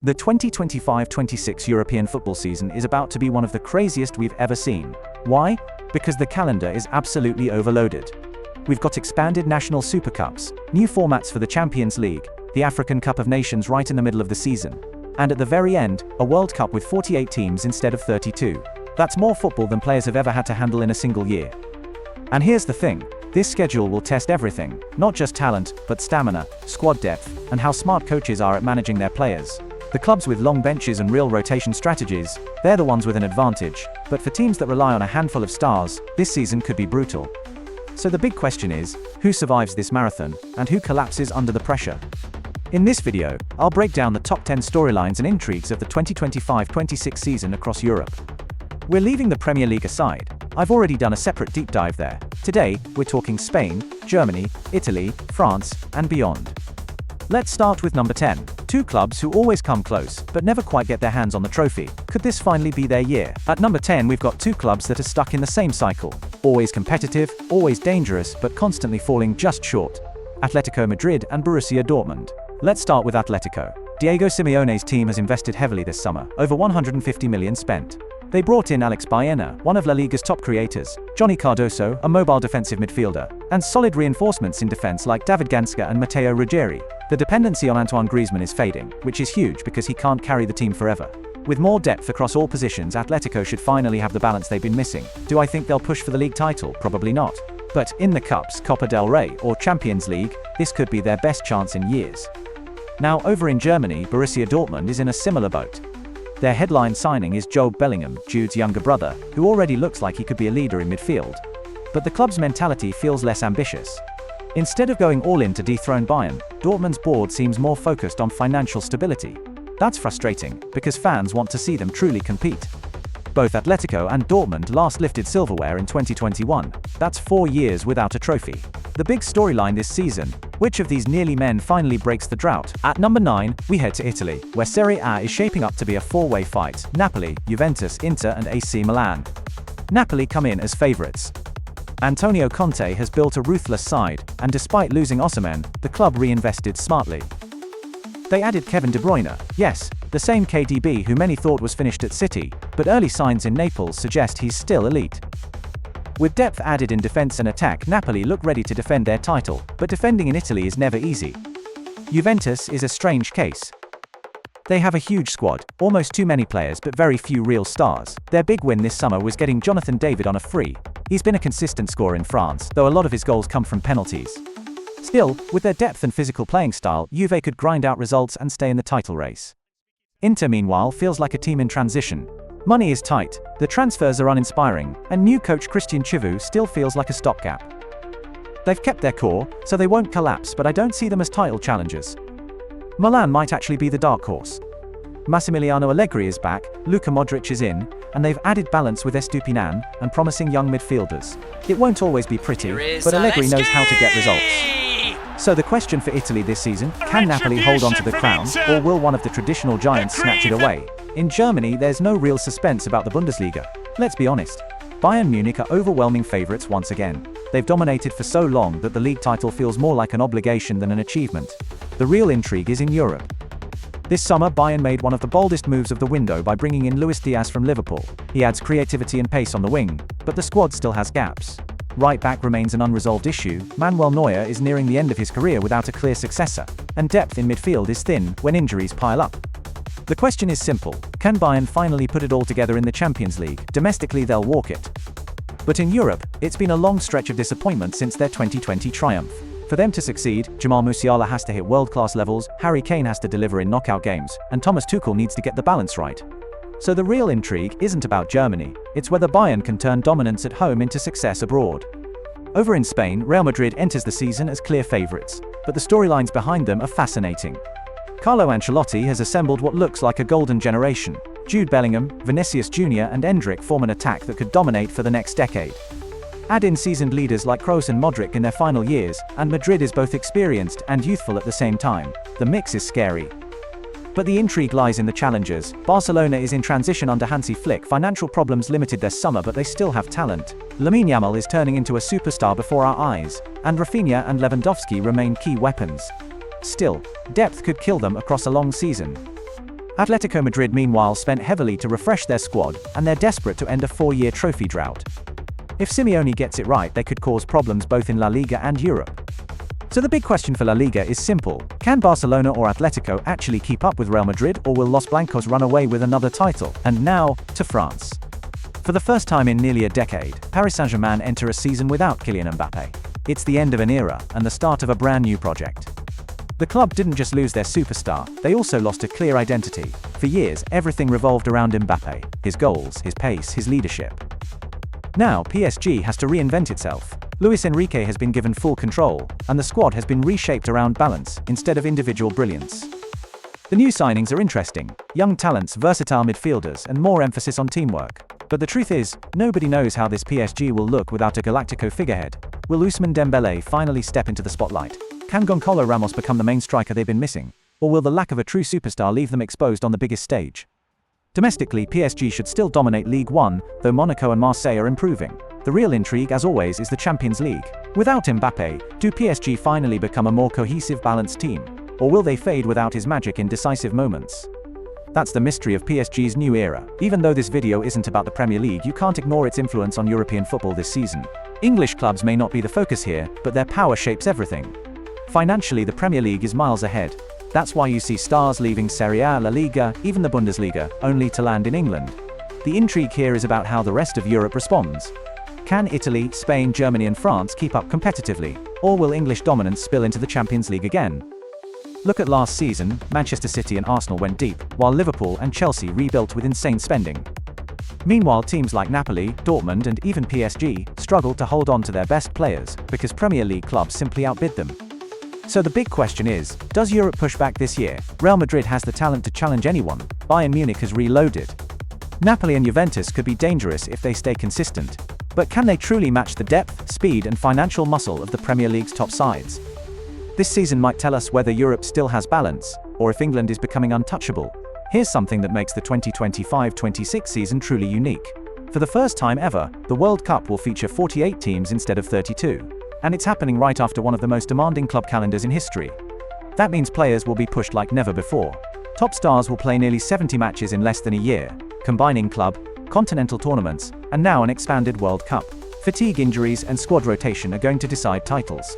The 2025-26 European football season is about to be one of the craziest we've ever seen. Why? Because the calendar is absolutely overloaded. We've got expanded national Super Cups, new formats for the Champions League, the African Cup of Nations right in the middle of the season, and at the very end, a World Cup with 48 teams instead of 32. That's more football than players have ever had to handle in a single year. And here's the thing, this schedule will test everything, not just talent, but stamina, squad depth, and how smart coaches are at managing their players. The clubs with long benches and real rotation strategies, they're the ones with an advantage, but for teams that rely on a handful of stars, this season could be brutal. So the big question is, who survives this marathon, and who collapses under the pressure? In this video, I'll break down the top 10 storylines and intrigues of the 2025-26 season across Europe. We're leaving the Premier League aside. I've already done a separate deep dive there. Today, we're talking Spain, Germany, Italy, France, and beyond. Let's start with number 10. Two clubs who always come close, but never quite get their hands on the trophy. Could this finally be their year? At number 10, we've got two clubs that are stuck in the same cycle. Always competitive, always dangerous, but constantly falling just short. Atletico Madrid and Borussia Dortmund. Let's start with Atletico. Diego Simeone's team has invested heavily this summer, over 150 million spent. They brought in Alex Baena, one of La Liga's top creators, Johnny Cardoso, a mobile defensive midfielder, and solid reinforcements in defense like David Ganska and Matteo Ruggeri. The dependency on Antoine Griezmann is fading, which is huge because he can't carry the team forever. With more depth across all positions, Atletico should finally have the balance they've been missing. Do I think they'll push for the league title? Probably not. But in the Cups, Copa del Rey, or Champions League, this could be their best chance in years. Now, over in Germany, Borussia Dortmund is in a similar boat. Their headline signing is Jude Bellingham, Jude's younger brother, who already looks like he could be a leader in midfield. But the club's mentality feels less ambitious. Instead of going all in to dethrone Bayern, Dortmund's board seems more focused on financial stability. That's frustrating, because fans want to see them truly compete. Both Atletico and Dortmund last lifted silverware in 2021. That's 4 years without a trophy. The big storyline this season, which of these nearly men finally breaks the drought? At number 9, we head to Italy, where Serie A is shaping up to be a four-way fight: Napoli, Juventus, Inter and AC Milan. Napoli come in as favourites. Antonio Conte has built a ruthless side, and despite losing Osimhen, the club reinvested smartly. They added Kevin De Bruyne, yes, the same KDB who many thought was finished at City, but early signs in Naples suggest he's still elite. With depth added in defense and attack, Napoli look ready to defend their title, but defending in Italy is never easy. Juventus is a strange case. They have a huge squad, almost too many players but very few real stars. Their big win this summer was getting Jonathan David on a free. He's been a consistent scorer in France, though a lot of his goals come from penalties. Still, with their depth and physical playing style, Juve could grind out results and stay in the title race. Inter, meanwhile, feels like a team in transition. Money is tight, the transfers are uninspiring, and new coach Christian Chivu still feels like a stopgap. They've kept their core, so they won't collapse, but I don't see them as title challengers. Milan might actually be the dark horse. Massimiliano Allegri is back, Luka Modric is in, and they've added balance with Estupiñán and promising young midfielders. It won't always be pretty, but Allegri knows how to get results. So the question for Italy this season, can Napoli hold on to the crown, or will one of the traditional giants snatch it away? In Germany, there's no real suspense about the Bundesliga. Let's be honest. Bayern Munich are overwhelming favourites once again. They've dominated for so long that the league title feels more like an obligation than an achievement. The real intrigue is in Europe. This summer, Bayern made one of the boldest moves of the window by bringing in Luis Diaz from Liverpool. He adds creativity and pace on the wing, but the squad still has gaps. Right back remains an unresolved issue. Manuel Neuer is nearing the end of his career without a clear successor, and depth in midfield is thin when injuries pile up. The question is simple: can Bayern finally put it all together in the Champions League? Domestically, they'll walk it. But in Europe, it's been a long stretch of disappointment since their 2020 triumph. For them to succeed, Jamal Musiala has to hit world-class levels, Harry Kane has to deliver in knockout games, and Thomas Tuchel needs to get the balance right. So the real intrigue isn't about Germany, it's whether Bayern can turn dominance at home into success abroad. Over in Spain, Real Madrid enters the season as clear favourites, but the storylines behind them are fascinating. Carlo Ancelotti has assembled what looks like a golden generation. Jude Bellingham, Vinicius Jr. and Endrick form an attack that could dominate for the next decade. Add in seasoned leaders like Kroos and Modric in their final years, and Madrid is both experienced and youthful at the same time. The mix is scary. But the intrigue lies in the challengers. Barcelona is in transition under Hansi Flick. Financial problems limited their summer, but they still have talent. Lamine Yamal is turning into a superstar before our eyes, and Rafinha and Lewandowski remain key weapons. Still, depth could kill them across a long season. Atletico Madrid meanwhile spent heavily to refresh their squad, and they're desperate to end a 4-year trophy drought. If Simeone gets it right, they could cause problems both in La Liga and Europe. So the big question for La Liga is simple: can Barcelona or Atletico actually keep up with Real Madrid, or will Los Blancos run away with another title? And now, to France. For the first time in nearly a decade, Paris Saint-Germain enter a season without Kylian Mbappé. It's the end of an era, and the start of a brand new project. The club didn't just lose their superstar, they also lost a clear identity. For years, everything revolved around Mbappé: his goals, his pace, his leadership. Now, PSG has to reinvent itself. Luis Enrique has been given full control, and the squad has been reshaped around balance, instead of individual brilliance. The new signings are interesting: young talents, versatile midfielders, and more emphasis on teamwork. But the truth is, nobody knows how this PSG will look without a Galactico figurehead. Will Ousmane Dembélé finally step into the spotlight? Can Gonçalo Ramos become the main striker they've been missing? Or will the lack of a true superstar leave them exposed on the biggest stage? Domestically, PSG should still dominate Ligue 1, though Monaco and Marseille are improving. The real intrigue, as always, is the Champions League. Without Mbappé, do PSG finally become a more cohesive, balanced team? Or will they fade without his magic in decisive moments? That's the mystery of PSG's new era. Even though this video isn't about the Premier League, you can't ignore its influence on European football this season. English clubs may not be the focus here, but their power shapes everything. Financially, the Premier League is miles ahead. That's why you see stars leaving Serie A, La Liga, even the Bundesliga, only to land in England. The intrigue here is about how the rest of Europe responds. Can Italy, Spain, Germany and France keep up competitively? Or will English dominance spill into the Champions League again? Look at last season: Manchester City and Arsenal went deep, while Liverpool and Chelsea rebuilt with insane spending. Meanwhile, teams like Napoli, Dortmund and even PSG struggled to hold on to their best players, because Premier League clubs simply outbid them. So the big question is, does Europe push back this year? Real Madrid has the talent to challenge anyone. Bayern Munich has reloaded. Napoli and Juventus could be dangerous if they stay consistent. But can they truly match the depth, speed and financial muscle of the Premier League's top sides? This season might tell us whether Europe still has balance, or if England is becoming untouchable. Here's something that makes the 2025-26 season truly unique. For the first time ever, the World Cup will feature 48 teams instead of 32. And it's happening right after one of the most demanding club calendars in history. That means players will be pushed like never before. Top stars will play nearly 70 matches in less than a year, combining club, continental tournaments, and now an expanded World Cup. Fatigue, injuries, and squad rotation are going to decide titles.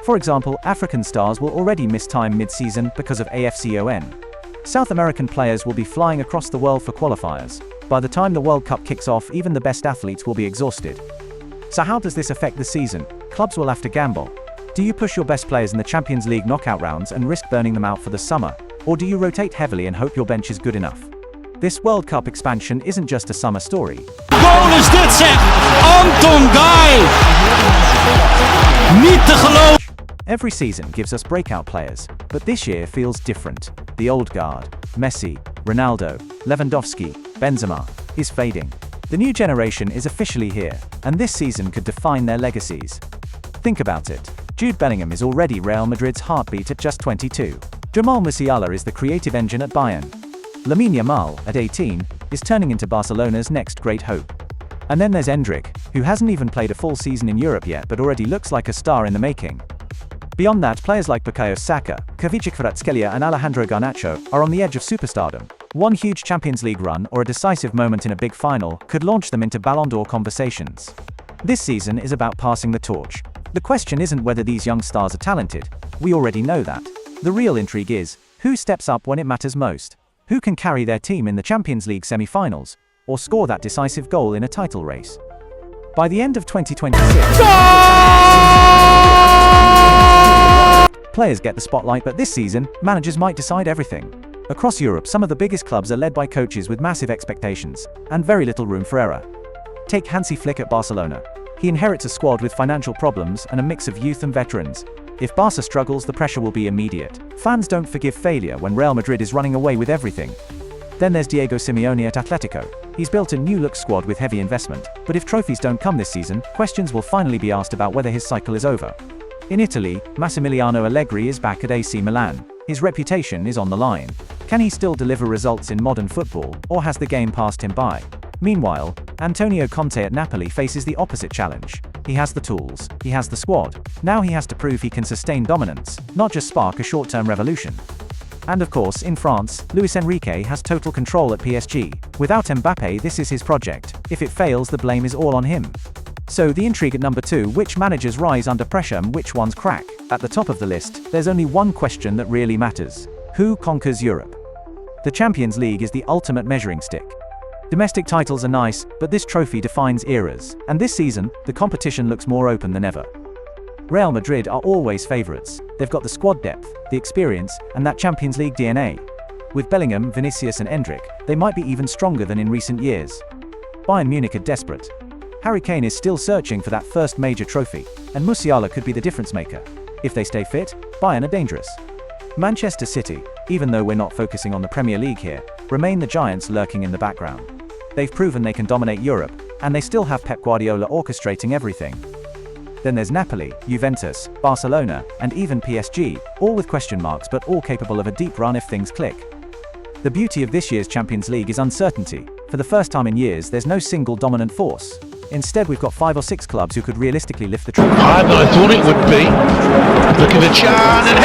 For example, African stars will already miss time mid-season because of AFCON. South American players will be flying across the world for qualifiers. By the time the World Cup kicks off, even the best athletes will be exhausted. So how does this affect the season? Clubs will have to gamble. Do you push your best players in the Champions League knockout rounds and risk burning them out for the summer? Or do you rotate heavily and hope your bench is good enough? This World Cup expansion isn't just a summer story. Goal is dit zeg! Anton Guy! Niet te geloven! Every season gives us breakout players, but this year feels different. The old guard, Messi, Ronaldo, Lewandowski, Benzema, is fading. The new generation is officially here, and this season could define their legacies. Think about it. Jude Bellingham is already Real Madrid's heartbeat at just 22. Jamal Musiala is the creative engine at Bayern. Lamine Yamal, at 18, is turning into Barcelona's next great hope. And then there's Intrigues, who hasn't even played a full season in Europe yet but already looks like a star in the making. Beyond that, players like Bukayo Saka, Kvaratskhelia Kvaratskhelia and Alejandro Garnacho are on the edge of superstardom. One huge Champions League run or a decisive moment in a big final could launch them into Ballon d'Or conversations. This season is about passing the torch. The question isn't whether these young stars are talented. We already know that. The real intrigue is, who steps up when it matters most? Who can carry their team in the Champions League semi-finals, or score that decisive goal in a title race? By the end of 2026, players get the spotlight, but this season, managers might decide everything. Across Europe, some of the biggest clubs are led by coaches with massive expectations, and very little room for error. Take Hansi Flick at Barcelona. He inherits a squad with financial problems and a mix of youth and veterans. If Barca struggles, the pressure will be immediate. Fans don't forgive failure when Real Madrid is running away with everything. Then there's Diego Simeone at Atletico. He's built a new-look squad with heavy investment, but if trophies don't come this season, questions will finally be asked about whether his cycle is over. In Italy, Massimiliano Allegri is back at AC Milan. His reputation is on the line. Can he still deliver results in modern football, or has the game passed him by? Meanwhile, Antonio Conte at Napoli faces the opposite challenge. He has the tools, he has the squad. Now he has to prove he can sustain dominance, not just spark a short-term revolution. And of course, in France, Luis Enrique has total control at PSG. Without Mbappé, this is his project. If it fails, the blame is all on him. So the intrigue at number 2, which managers rise under pressure and which ones crack? At the top of the list, there's only one question that really matters. Who conquers Europe? The Champions League is the ultimate measuring stick. Domestic titles are nice, but this trophy defines eras. And this season, the competition looks more open than ever. Real Madrid are always favourites. They've got the squad depth, the experience, and that Champions League DNA. With Bellingham, Vinicius and Endrick, they might be even stronger than in recent years. Bayern Munich are desperate. Harry Kane is still searching for that first major trophy, and Musiala could be the difference maker. If they stay fit, Bayern are dangerous. Manchester City, even though we're not focusing on the Premier League here, remain the giants lurking in the background. They've proven they can dominate Europe, and they still have Pep Guardiola orchestrating everything. Then there's Napoli, Juventus, Barcelona, and even PSG, all with question marks but all capable of a deep run if things click. The beauty of this year's Champions League is uncertainty. For the first time in years, there's no single dominant force. Instead, we've got 5 or 6 clubs who could realistically lift the trophy. I thought it would be. Look at the Chan and